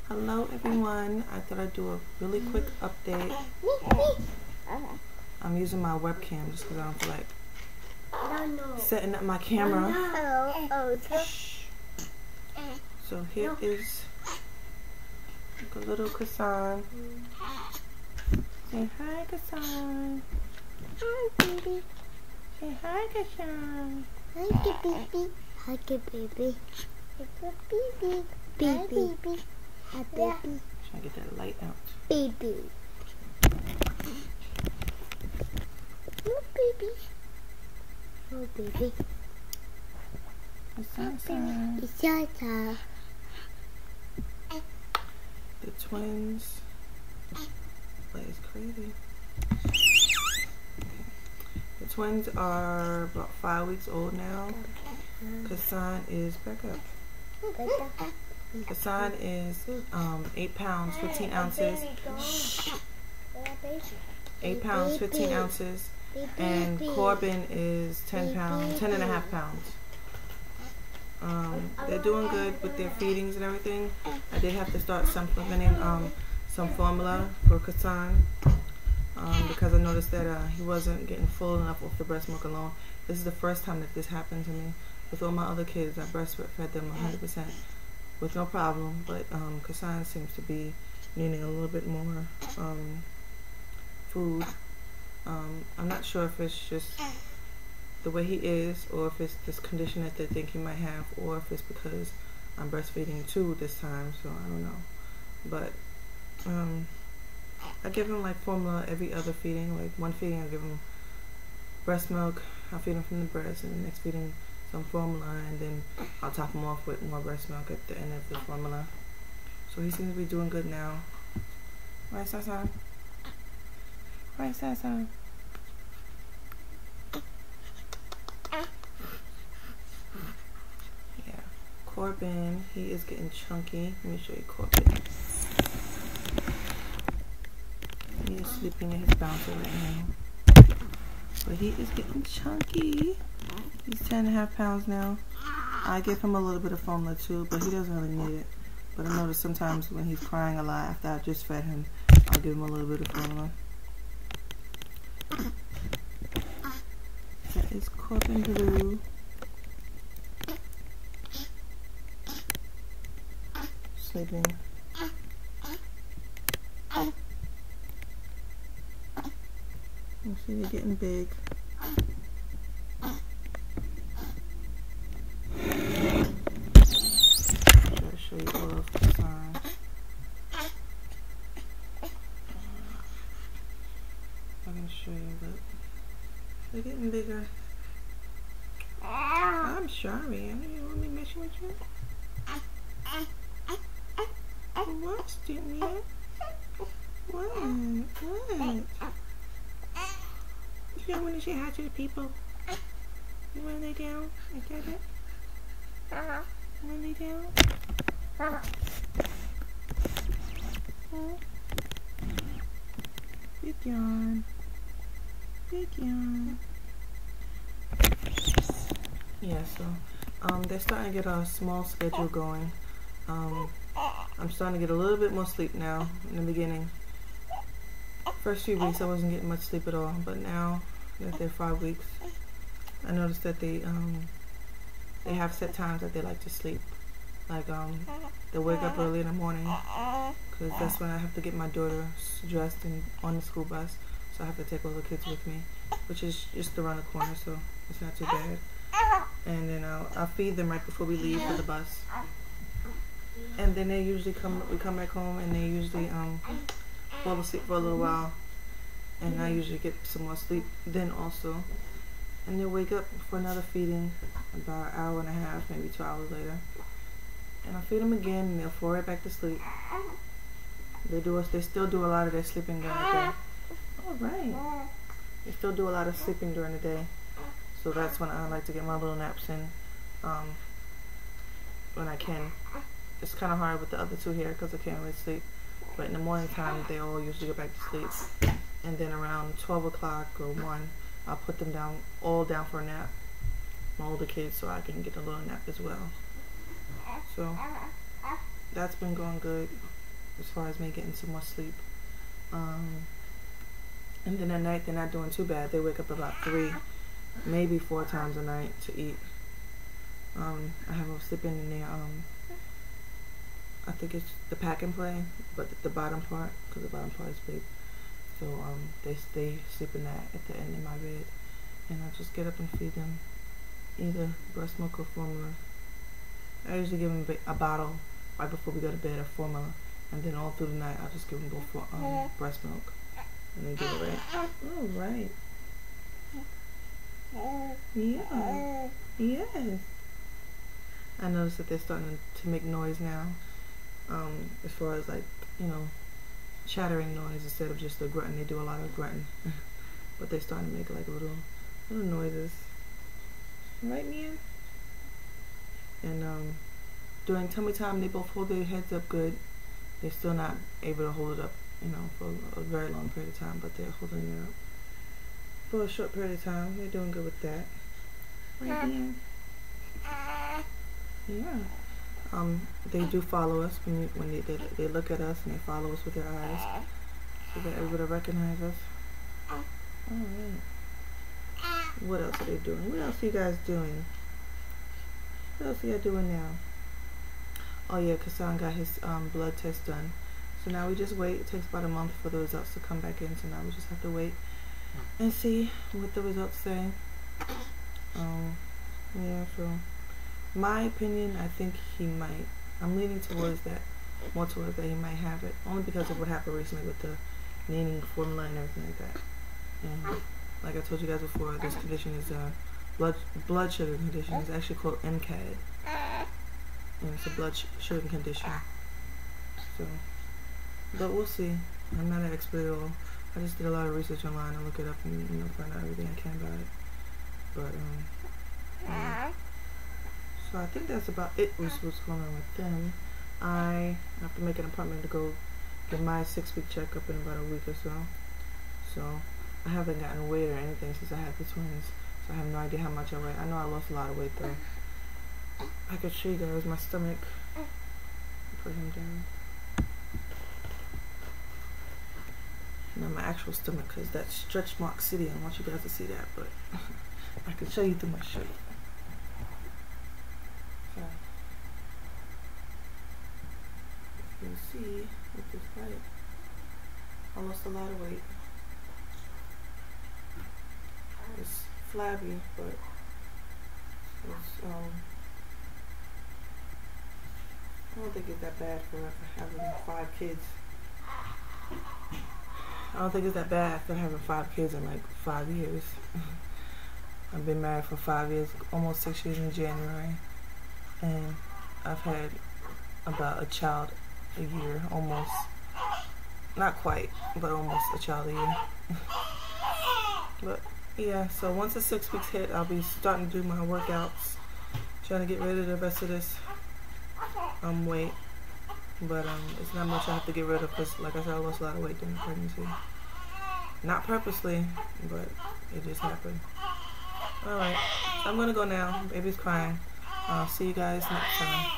Hello everyone, I thought I'd do a really quick update. I'm using my webcam just because I don't feel like setting up my camera. So here is a little Casaun. Say hi, Casaun. Hi, baby. Say hi, Casaun. Hi, baby. Hi, baby. Hi, baby. Baby. Hi, baby. Trying to get that light out. Baby. Oh, baby. Oh, baby. Casaun. It's Yata. The twins. That is crazy. The twins are about 5 weeks old now. Casaun is back up. Casaun is 8 pounds, 15 ounces. 8 pounds, 15 ounces. And Corbin is 10 pounds, 10 and a half pounds. They're doing good with their feedings and everything. I did have to start supplementing some formula for Casaun because I noticed that he wasn't getting full enough off the breast milk alone. This is the first time that this happened to me. With all my other kids, I breastfed them 100% with no problem, but Casaun seems to be needing a little bit more food. I'm not sure if it's just the way he is, or if it's this condition that they think he might have, or if it's because I'm breastfeeding too this time, so I don't know. But I give him like formula every other feeding. Like one feeding I give him breast milk, I'll feed him from the breast, and the next feeding some formula, and then I'll top him off with more breast milk at the end of the formula. So he seems to be doing good now. Right, Casaun? Right, Casaun? Yeah. Corbin, he is getting chunky. Let me show you Corbin. He is sleeping in his bouncer right now. But he is getting chunky. He's 10 and a half pounds now. I give him a little bit of formula too, but he doesn't really need it. But I notice sometimes when he's crying a lot after I just fed him, I'll give him a little bit of formula. That is Corbin Blue. Sleeping. You see they're getting big. Show you all of the signs. I can show you, but they're getting bigger. I'm sorry. I didn't want me messing with you. What, Stinky? What? You don't want to say hi to the people? You want to lay down? Is that it? You want to lay down? Big yawn. Big yawn. Yeah, so they're starting to get a small schedule going. I'm starting to get a little bit more sleep now in the beginning. First few weeks I wasn't getting much sleep at all, but now that they're 5 weeks, I noticed that they have set times that they like to sleep. Like they wake up early in the morning because that's when I have to get my daughter dressed and on the school bus, so I have to take all the kids with me, which is just around the corner, so it's not too bad. And then I'll feed them right before we leave for the bus, and then they usually we come back home, and they usually fall asleep for a little while, and I usually get some more sleep then also, and they'll wake up for another feeding about an hour and a half, maybe 2 hours later. And I'll feed them again, and they'll fall right back to sleep. They still do a lot of their sleeping during the day. All right. They still do a lot of sleeping during the day. So that's when I like to get my little naps in, when I can. It's kind of hard with the other two here because I can't really sleep. But in the morning time, they all usually go back to sleep. And then around 12 o'clock or 1, I'll put them all down for a nap. My older kids, so I can get a little nap as well. So that's been going good. as far as me getting some more sleep. And then at night they're not doing too bad. They wake up about 3, maybe 4 times a night to eat. I have them sleeping in their I think it's the pack and play, but the bottom part, because the bottom part is big. So they stay sleeping that at the end of my bed, and I just get up and feed them either breast milk or formula. I usually give them a bottle right before we go to bed of formula, and then all through the night I'll just give them both breast milk, and they do it right. Oh, right. Yeah. Yes. I noticed that they're starting to make noise now, as far as like, you know, chattering noise instead of just the grunting. They do a lot of grunting, but they're starting to make like little noises. Right, Mia? And during tummy time, they both hold their heads up good. They're still not able to hold it up, you know, for a very long period of time, but they're holding it up for a short period of time. They're doing good with that. Right, Mia? Yeah. They do follow us when they look at us, and they follow us with their eyes, so they're able to recognize us. All right. What else are they doing? What else are you guys doing? What else are you doing now? Oh yeah, Casaun got his blood test done. So now we just wait. It takes about a month for the results to come back in. So now we just have to wait and see what the results say. Yeah, so my opinion, I think he might. I'm leaning towards that, more towards that he might have it, only because of what happened recently with the needing formula and everything like that. And like I told you guys before, this condition is a blood sugar condition. It's actually called MCAD, and it's a blood sugar condition. So, but we'll see. I'm not an expert at all. I just did a lot of research online and look it up and, you know, find out everything I can about it. But yeah. So I think that's about it with what's going on with them. I have to make an appointment to go get my 6-week checkup in about a week or so. So I haven't gotten weight or anything since I had the twins. So I have no idea how much I weigh. I know I lost a lot of weight though. I could show you guys my stomach. Put him down. Not my actual stomach, because that's stretch mark city. I want you guys to see that, but I can show you through my shirt. So, you can see with this height, I lost a lot of weight. It's flabby, but it's I don't think it's that bad for having 5 kids. I don't think it's that bad for having 5 kids in like 5 years. I've been married for 5 years, almost 6 years in January, and I've had about a child a year, almost. Not quite, but almost a child a year. But yeah, so once the 6 weeks hit, I'll be starting to do my workouts, trying to get rid of the rest of this weight. But it's not much I have to get rid of, because like I said, I lost a lot of weight during pregnancy. Not purposely, but it just happened. Alright, so I'm gonna go now. Baby's crying. I'll see you guys next time.